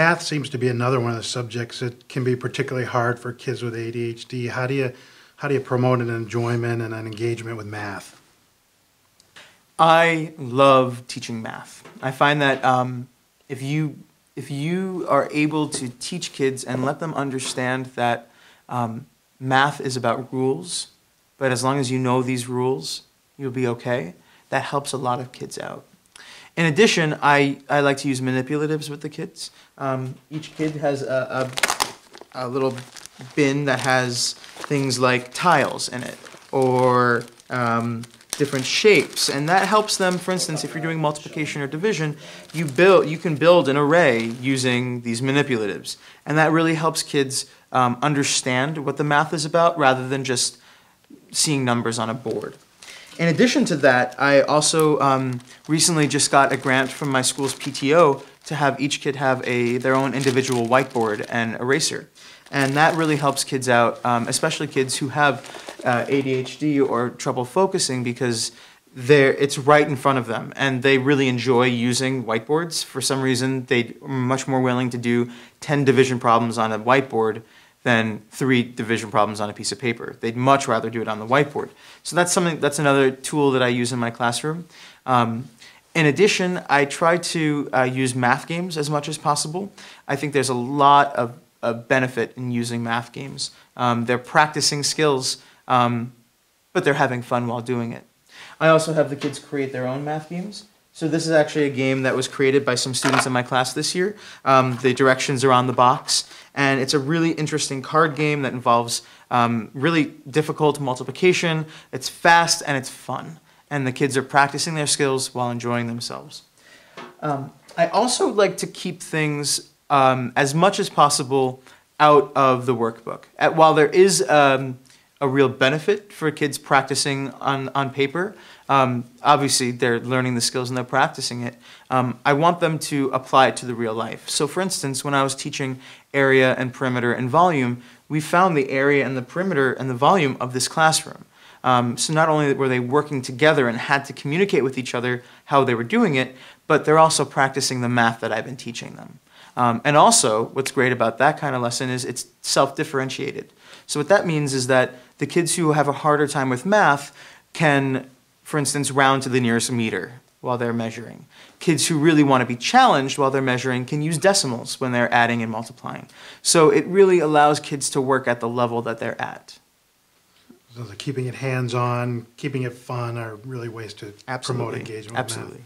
Math seems to be another one of the subjects that can be particularly hard for kids with ADHD. How do you promote an enjoyment and an engagement with math? I love teaching math. I find that if you are able to teach kids and let them understand that math is about rules, but as long as you know these rules, you'll be okay, that helps a lot of kids out. In addition, I like to use manipulatives with the kids. Each kid has a little bin that has things like tiles in it, or different shapes, and that helps them. For instance, if you're doing multiplication or division, you can build an array using these manipulatives, and that really helps kids understand what the math is about rather than just seeing numbers on a board. In addition to that, I also recently just got a grant from my school's PTO to have each kid have their own individual whiteboard and eraser. And that really helps kids out, especially kids who have ADHD or trouble focusing, because it's right in front of them and they really enjoy using whiteboards. For some reason, they're much more willing to do 10 division problems on a whiteboard than 3 division problems on a piece of paper. They'd much rather do it on the whiteboard. So that's another tool that I use in my classroom. In addition, I try to use math games as much as possible. I think there's a lot of benefit in using math games. They're practicing skills, but they're having fun while doing it. I also have the kids create their own math games. So this is actually a game that was created by some students in my class this year. The directions are on the box, and it's a really interesting card game that involves really difficult multiplication. It's fast and it's fun, and the kids are practicing their skills while enjoying themselves. I also like to keep things as much as possible out of the workbook. While there is a real benefit for kids practicing on paper, obviously they're learning the skills and they're practicing it, I want them to apply it to the real life. So for instance, when I was teaching area and perimeter and volume, we found the area and the perimeter and the volume of this classroom. So not only were they working together and had to communicate with each other how they were doing it, but they're also practicing the math that I've been teaching them. And also, what's great about that kind of lesson is it's self-differentiated. So what that means is that the kids who have a harder time with math can, for instance, round to the nearest meter while they're measuring. Kids who really want to be challenged while they're measuring can use decimals when they're adding and multiplying. So it really allows kids to work at the level that they're at. So keeping it hands-on, keeping it fun are really ways to promote engagement with math. Absolutely.